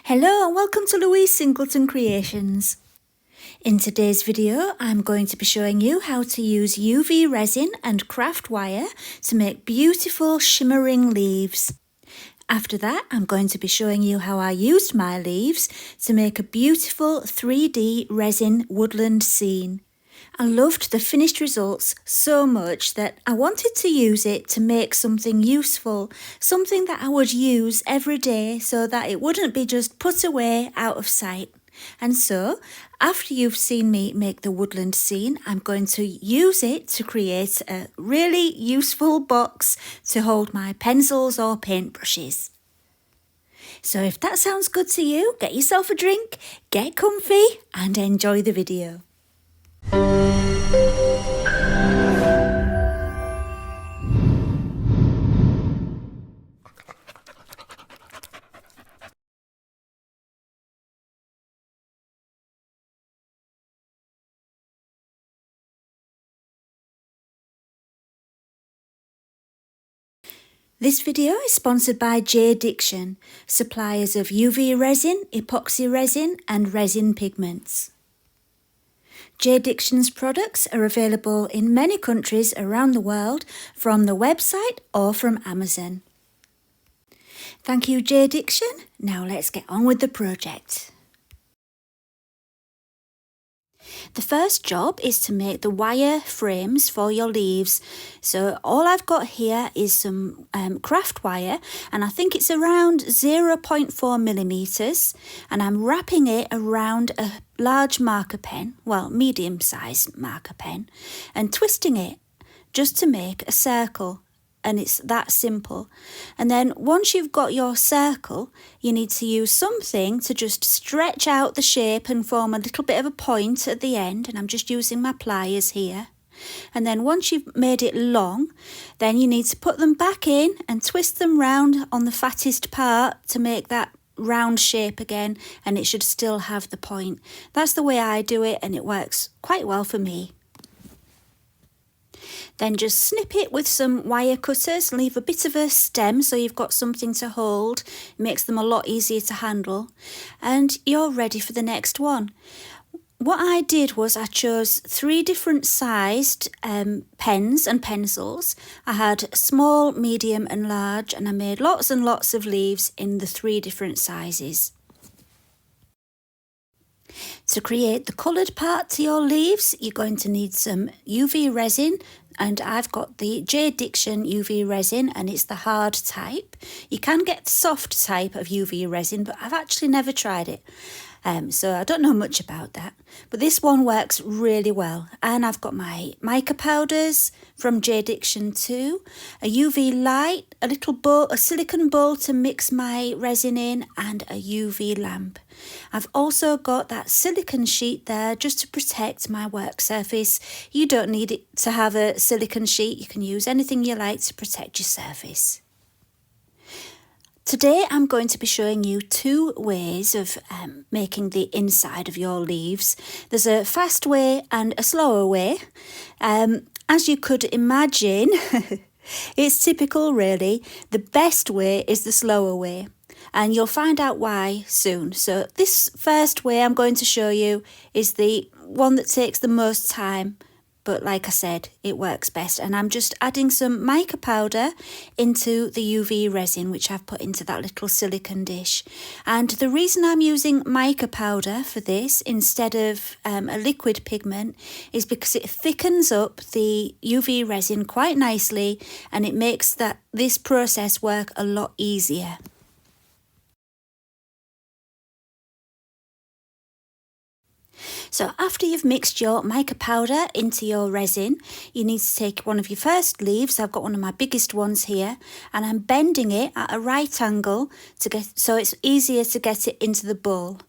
Hello and welcome to Louise Singleton Creations. In today's video I'm going to be showing you how to use UV resin and craft wire to make beautiful shimmering leaves. After that I'm going to be showing you how I used my leaves to make a beautiful 3D resin woodland scene. I loved the finished results so much that I wanted to use it to make something useful, something that I would use every day so that it wouldn't be just put away out of sight. And so, after you've seen me make the woodland scene, I'm going to use it to create a really useful box to hold my pencils or paintbrushes. So if that sounds good to you, get yourself a drink, get comfy and enjoy the video. This video is sponsored by JDiction, suppliers of UV resin, epoxy resin and resin pigments. JDiction's products are available in many countries around the world from the website or from Amazon. Thank you, JDiction. Now let's get on with the project. The first job is to make the wire frames for your leaves. So all I've got here is some craft wire, and I think it's around 0.4 millimeters, and I'm wrapping it around a large marker pen, well, medium sized marker pen, and twisting it just to make a circle. And it's that simple. And then once you've got your circle, you need to use something to just stretch out the shape and form a little bit of a point at the end. And I'm just using my pliers here. And then once you've made it long, then you need to put them back in and twist them round on the fattest part to make that round shape again, and it should still have the point. That's the way I do it, and it works quite well for me. Then just snip it with some wire cutters, leave a bit of a stem so you've got something to hold. It makes them a lot easier to handle. And you're ready for the next one. What I did was I chose 3 different sized pens and pencils. I had small, medium and large, and I made lots and lots of leaves in the 3 different sizes. To create the coloured part to your leaves, you're going to need some UV resin, and I've got the JDiction UV Resin, and it's the hard type. You can get the soft type of UV resin, but I've actually never tried it. So I don't know much about that. But this one works really well. And I've got my mica powders from JDiction too, a UV light, a little bowl, a silicone bowl to mix my resin in, and a UV lamp. I've also got that silicone sheet there just to protect my work surface. You don't need it to have a silicone sheet. You can use anything you like to protect your surface. Today I'm going to be showing you 2 ways of making the inside of your leaves. There's a fast way and a slower way. As you could imagine, it's typical really. The best way is the slower way, and you'll find out why soon. So this first way I'm going to show you is the one that takes the most time. But like I said, it works best. And I'm just adding some mica powder into the UV resin, which I've put into that little silicone dish. And the reason I'm using mica powder for this instead of a liquid pigment is because it thickens up the UV resin quite nicely, and it makes this process work a lot easier. So after you've mixed your mica powder into your resin, you need to take one of your first leaves. I've got one of my biggest ones here, and I'm bending it at a right angle so it's easier to get it into the bowl.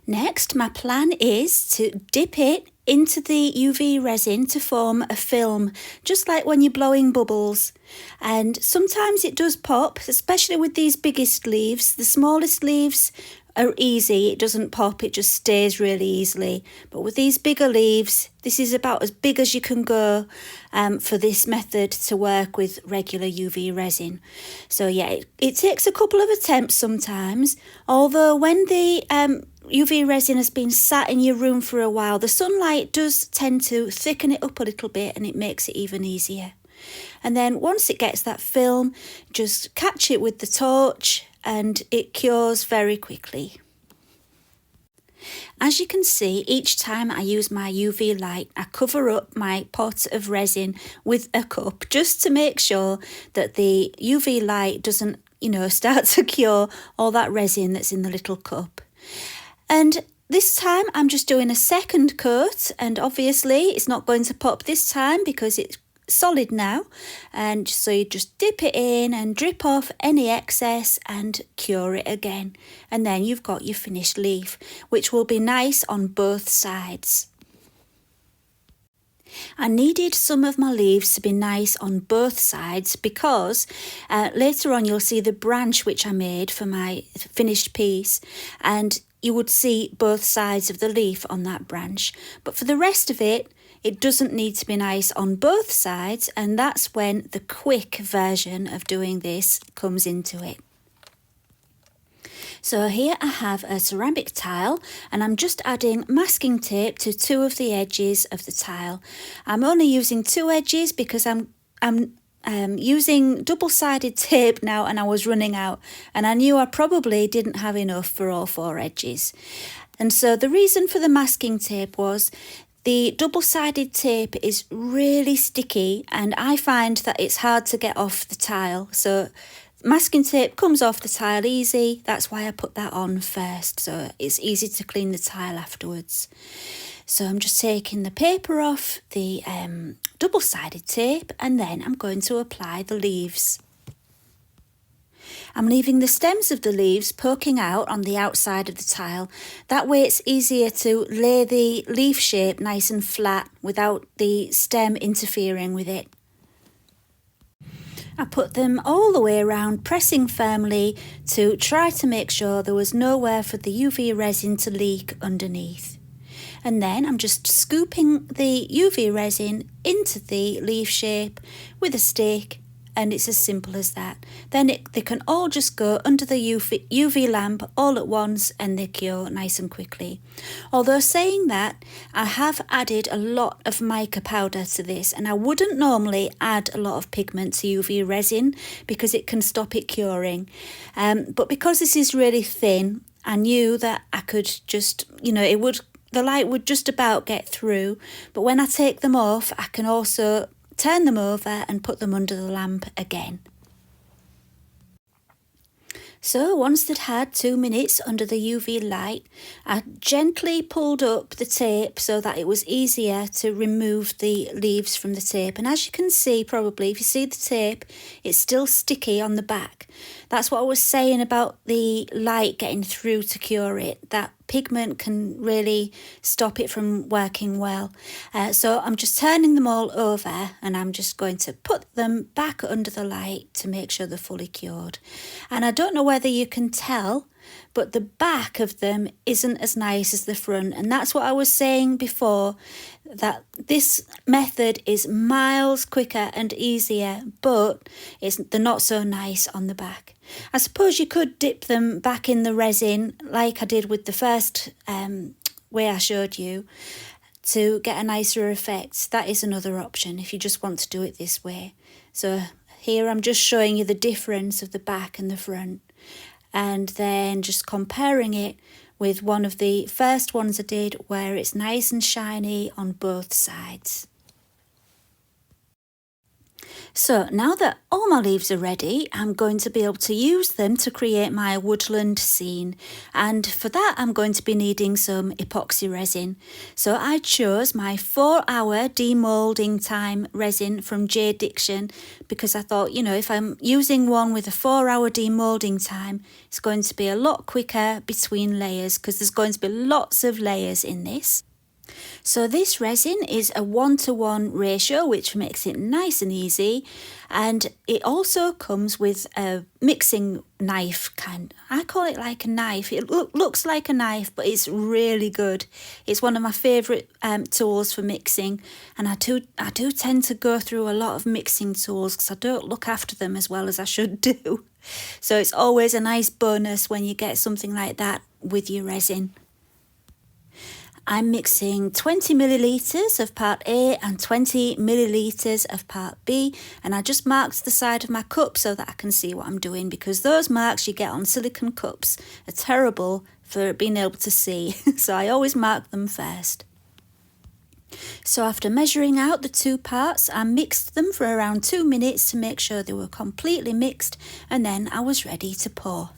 Next, my plan is to dip it into the UV resin to form a film, just like when you're blowing bubbles. And sometimes it does pop, especially with these biggest leaves. The smallest leaves are easy, it doesn't pop, it just stays really easily. But with these bigger leaves, this is about as big as you can go for this method to work with regular UV resin. So yeah, it takes a couple of attempts sometimes, although when the UV resin has been sat in your room for a while, the sunlight does tend to thicken it up a little bit and it makes it even easier. And then once it gets that film, just catch it with the torch and it cures very quickly. As you can see, each time I use my UV light, I cover up my pot of resin with a cup just to make sure that the UV light doesn't, start to cure all that resin that's in the little cup. And this time I'm just doing a second coat, and obviously it's not going to pop this time because it's solid now, and so you just dip it in and drip off any excess and cure it again, and then you've got your finished leaf, which will be nice on both sides. I needed some of my leaves to be nice on both sides because later on you'll see the branch which I made for my finished piece, and you would see both sides of the leaf on that branch. But for the rest of it, it doesn't need to be nice on both sides, and that's when the quick version of doing this comes into it. So here I have a ceramic tile, and I'm just adding masking tape to 2 of the edges of the tile. I'm only using 2 edges because I'm using double-sided tape now, and I was running out, and I knew I probably didn't have enough for all 4 edges. And so the reason for the masking tape was the double-sided tape is really sticky, and I find that it's hard to get off the tile. So masking tape comes off the tile easy, that's why I put that on first, so it's easy to clean the tile afterwards. So I'm just taking the paper off the double-sided tape, and then I'm going to apply the leaves. I'm leaving the stems of the leaves poking out on the outside of the tile. That way it's easier to lay the leaf shape nice and flat without the stem interfering with it. I put them all the way around, pressing firmly to try to make sure there was nowhere for the UV resin to leak underneath. And then I'm just scooping the UV resin into the leaf shape with a stick, and it's as simple as that. Then they can all just go under the UV lamp all at once, and they cure nice and quickly. Although saying that, I have added a lot of mica powder to this, and I wouldn't normally add a lot of pigment to UV resin because it can stop it curing. But because this is really thin, I knew that I could just, the light would just about get through. But when I take them off, I can also turn them over and put them under the lamp again. So once they'd had 2 minutes under the UV light, I gently pulled up the tape so that it was easier to remove the leaves from the tape. And as you can see, probably, if you see the tape, it's still sticky on the back. That's what I was saying about the light getting through to cure it. That pigment can really stop it from working well. So I'm just turning them all over, and I'm just going to put them back under the light to make sure they're fully cured. And I don't know whether you can tell, but the back of them isn't as nice as the front. And that's what I was saying before, that this method is miles quicker and easier, but they're not so nice on the back. I suppose you could dip them back in the resin like I did with the first way I showed you to get a nicer effect. That is another option if you just want to do it this way. So here I'm just showing you the difference of the back and the front, and then just comparing it with one of the first ones I did where it's nice and shiny on both sides. So now that all my leaves are ready, I'm going to be able to use them to create my woodland scene. And for that, I'm going to be needing some epoxy resin. So I chose my 4-hour demolding time resin from JDiction because I thought, if I'm using one with a 4-hour demolding time, it's going to be a lot quicker between layers because there's going to be lots of layers in this. So this resin is a 1-to-1 ratio, which makes it nice and easy. And it also comes with a mixing knife I call it like a knife. It looks like a knife, but it's really good. It's one of my favourite tools for mixing. And I do tend to go through a lot of mixing tools because I don't look after them as well as I should do. So it's always a nice bonus when you get something like that with your resin. I'm mixing 20 millilitres of part A and 20 millilitres of part B, and I just marked the side of my cup so that I can see what I'm doing, because those marks you get on silicone cups are terrible for being able to see, so I always mark them first. So after measuring out the two parts, I mixed them for around 2 minutes to make sure they were completely mixed, and then I was ready to pour.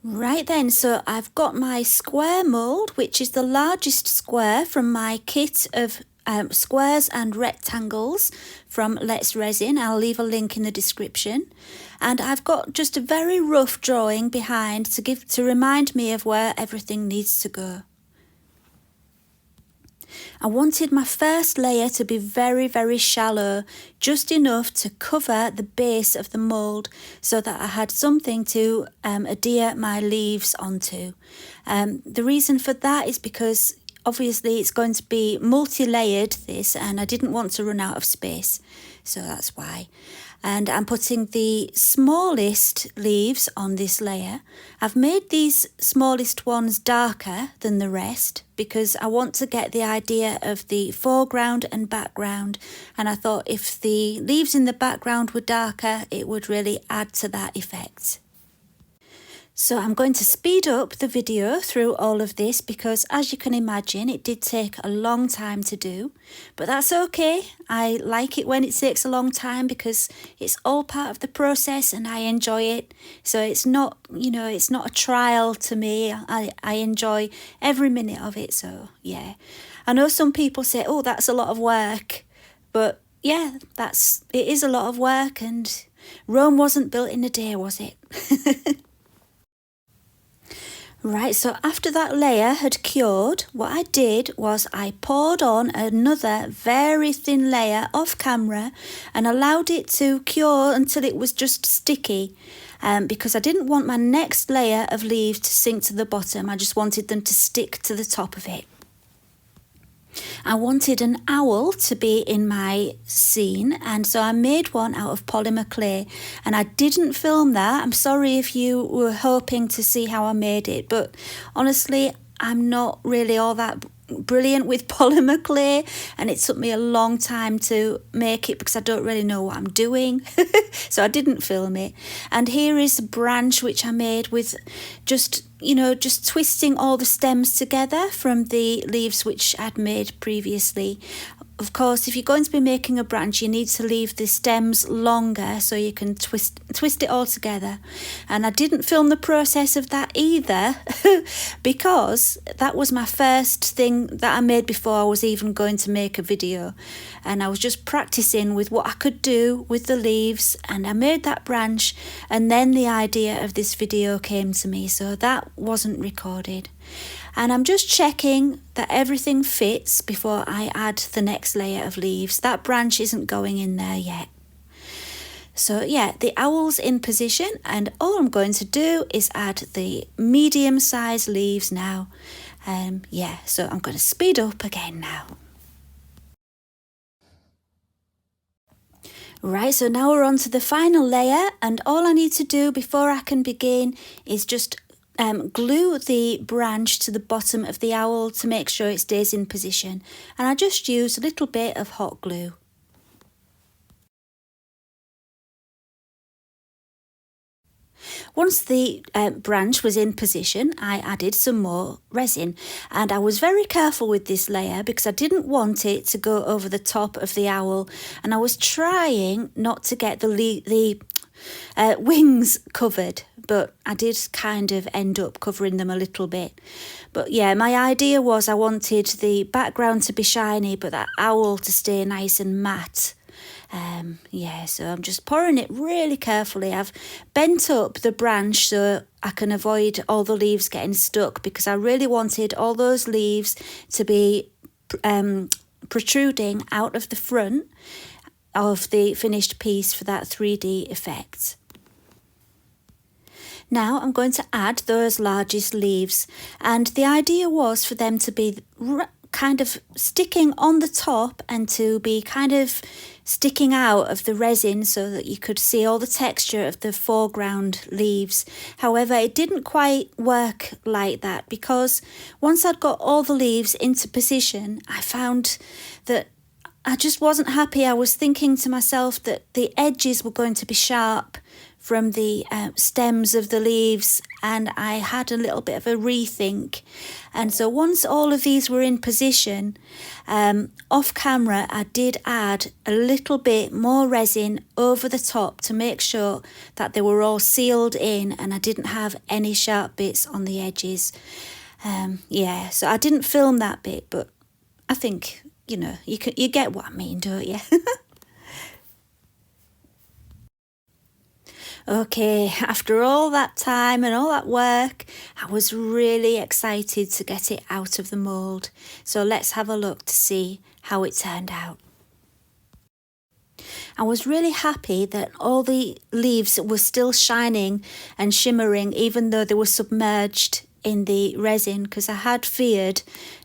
Right then, so I've got my square mould, which is the largest square from my kit of squares and rectangles from Let's Resin. I'll leave a link in the description. And I've got just a very rough drawing behind to remind me of where everything needs to go. I wanted my first layer to be very, very shallow, just enough to cover the base of the mould so that I had something to adhere my leaves onto. The reason for that is because obviously it's going to be multi-layered, this, and I didn't want to run out of space, so that's why. And I'm putting the smallest leaves on this layer. I've made these smallest ones darker than the rest because I want to get the idea of the foreground and background, and I thought if the leaves in the background were darker, it would really add to that effect. So I'm going to speed up the video through all of this because, as you can imagine, it did take a long time to do, but that's okay. I like it when it takes a long time because it's all part of the process and I enjoy it. So it's not, it's not a trial to me. I enjoy every minute of it. So yeah, I know some people say, oh, that's a lot of work, but yeah, it is a lot of work, and Rome wasn't built in a day, was it? Right, so after that layer had cured, what I did was I poured on another very thin layer off camera and allowed it to cure until it was just sticky, because I didn't want my next layer of leaves to sink to the bottom. I just wanted them to stick to the top of it. I wanted an owl to be in my scene, and so I made one out of polymer clay, and I didn't film that. I'm sorry if you were hoping to see how I made it, but honestly I'm not really all that brilliant with polymer clay, and it took me a long time to make it because I don't really know what I'm doing. So I didn't film it. And here is a branch which I made with just twisting all the stems together from the leaves which I'd made previously. Of course, if you're going to be making a branch, you need to leave the stems longer so you can twist it all together. And I didn't film the process of that either because that was my first thing that I made before I was even going to make a video. And I was just practicing with what I could do with the leaves, and I made that branch, and then the idea of this video came to me, so that wasn't recorded. And I'm just checking that everything fits before I add the next layer of leaves. That branch isn't going in there yet. So yeah, the owl's in position, and all I'm going to do is add the medium-sized leaves now. So I'm going to speed up again now. Right, so now we're on to the final layer, and all I need to do before I can begin is just glue the branch to the bottom of the owl to make sure it stays in position, and I just use a little bit of hot glue. Once the branch was in position, I added some more resin, and I was very careful with this layer because I didn't want it to go over the top of the owl, and I was trying not to get the wings covered, but I did kind of end up covering them a little bit. But yeah, my idea was I wanted the background to be shiny but that owl to stay nice and matte. Yeah, so I'm just pouring it really carefully. I've bent up the branch so I can avoid all the leaves getting stuck, because I really wanted all those leaves to be protruding out of the front of the finished piece for that 3D effect. Now I'm going to add those largest leaves, and the idea was for them to be kind of sticking on the top and to be kind of sticking out of the resin so that you could see all the texture of the foreground leaves. However, it didn't quite work like that, because once I'd got all the leaves into position, I found that I just wasn't happy. I was thinking to myself that the edges were going to be sharp from the stems of the leaves, and I had a little bit of a rethink. And so once all of these were in position, off camera I did add a little bit more resin over the top to make sure that they were all sealed in and I didn't have any sharp bits on the edges. Yeah, so I didn't film that bit, but I think, you know, you get what I mean, don't you? Okay, after all that time and all that work, I was really excited to get it out of the mould. So let's have a look to see how it turned out. I was really happy that all the leaves were still shining and shimmering, even though they were submerged in the resin, because I had feared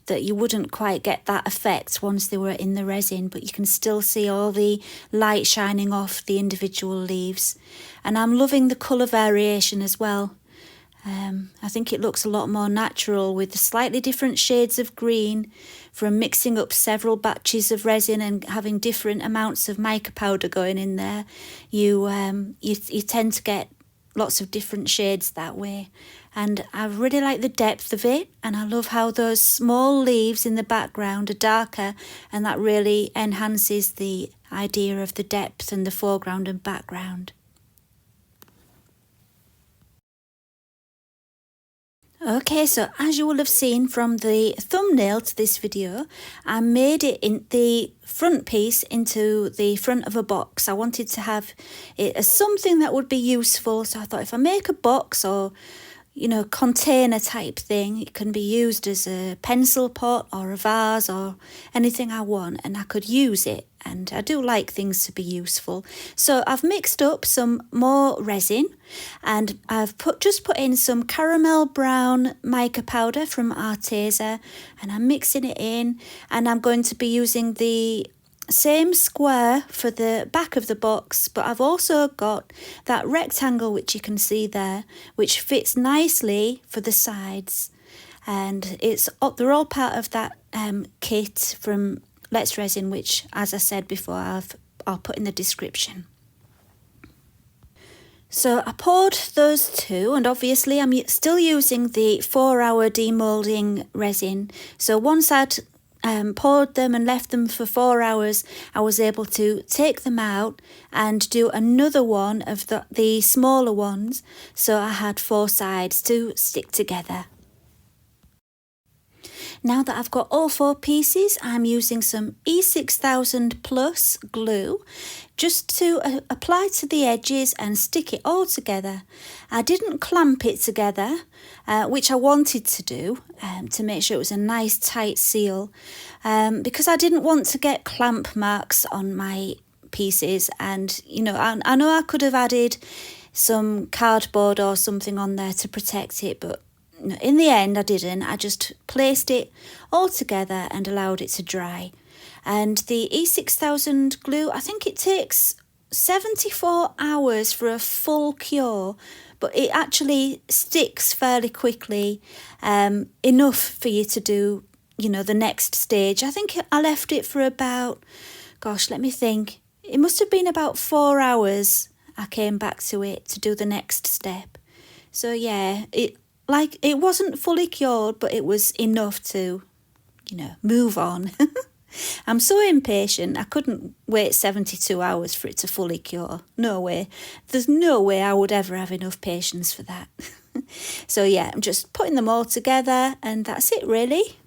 that you wouldn't quite get that effect once they were in the resin, but you can still see all the light shining off the individual leaves. And I'm loving the colour variation as well. I think it looks a lot more natural with the slightly different shades of green from mixing up several batches of resin and having different amounts of mica powder going in there. You tend to get lots of different shades that way. And I really like the depth of it, and I love how those small leaves in the background are darker, and that really enhances the idea of the depth and the foreground and background. Okay, so as you will have seen from the thumbnail to this video, I made it in the front piece into the front of a box. I wanted to have it as something that would be useful, so I thought if I make a box or, you know, container type thing, it can be used as a pencil pot or a vase or anything I want, and I could use it. And I do like things to be useful. So I've mixed up some more resin, and I've just put in some caramel brown mica powder from Arteza, and I'm mixing it in, and I'm going to be using the same square for the back of the box, but I've also got that rectangle which you can see there, which fits nicely for the sides, and they're all part of that kit from Let's Resin, which, as I said before, I'll put in the description. So I poured those two, and obviously I'm still using the 4-hour demoulding resin. So once I'd poured them and left them for 4 hours, I was able to take them out and do another one of the smaller ones, so I had 4 sides to stick together. Now that I've got all 4 pieces, I'm using some E6000 Plus glue just to apply to the edges and stick it all together. I didn't clamp it together, which I wanted to do to make sure it was a nice tight seal, because I didn't want to get clamp marks on my pieces. And, you know, I know I could have added some cardboard or something on there to protect it, but in the end I didn't. I just placed it all together and allowed it to dry. And the E6000 glue, I think it takes 74 hours for a full cure, but it actually sticks fairly quickly, enough for you to do, you know, the next stage. I think I left it for about, gosh, let me think, it must have been about 4 hours I came back to it to do the next step. So yeah, it wasn't fully cured, but it was enough to, you know, move on. I'm so impatient, I couldn't wait 72 hours for it to fully cure. No way. There's no way I would ever have enough patience for that. So yeah, I'm just putting them all together, and that's it really.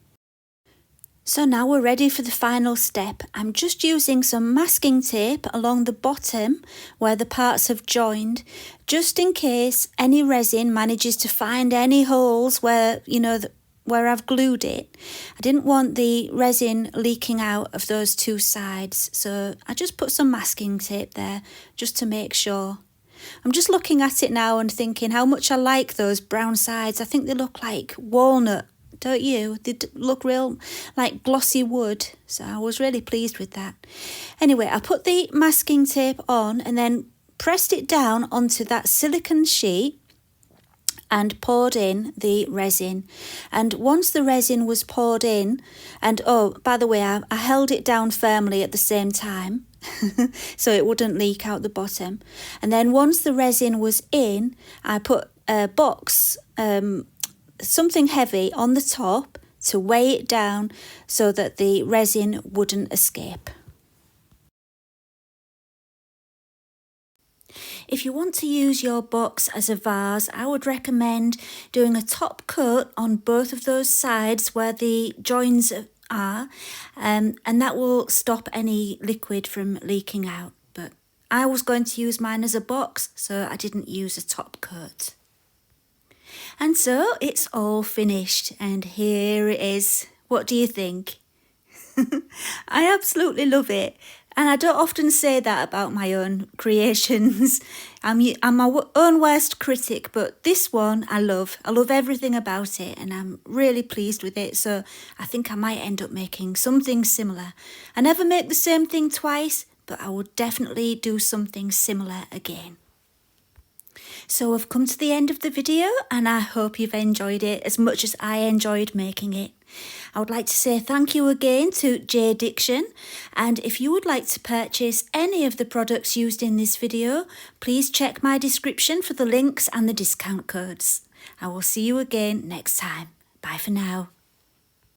So now we're ready for the final step. I'm just using some masking tape along the bottom where the parts have joined, just in case any resin manages to find any holes where, where I've glued it. I didn't want the resin leaking out of those two sides, so I just put some masking tape there just to make sure. I'm just looking at it now and thinking how much I like those brown sides. I think they look like walnut, don't you? They look real like glossy wood, so I was really pleased with that. Anyway, I put the masking tape on and then pressed it down onto that silicone sheet and poured in the resin. And once the resin was poured in, and oh, by the way, I held it down firmly at the same time so it wouldn't leak out the bottom. And then once the resin was in, I put a box, something heavy on the top to weigh it down so that the resin wouldn't escape. If you want to use your box as a vase, I would recommend doing a top coat on both of those sides where the joins are, and that will stop any liquid from leaking out. But I was going to use mine as a box, so I didn't use a top coat. And so it's all finished, and here it is. What do you think? I absolutely love it. And I don't often say that about my own creations. I'm my own worst critic, but this one I love. I love everything about it and I'm really pleased with it. So I think I might end up making something similar. I never make the same thing twice, but I would definitely do something similar again. So we've come to the end of the video and I hope you've enjoyed it as much as I enjoyed making it. I would like to say thank you again to JDiction, and if you would like to purchase any of the products used in this video, please check my description for the links and the discount codes. I will see you again next time. Bye for now.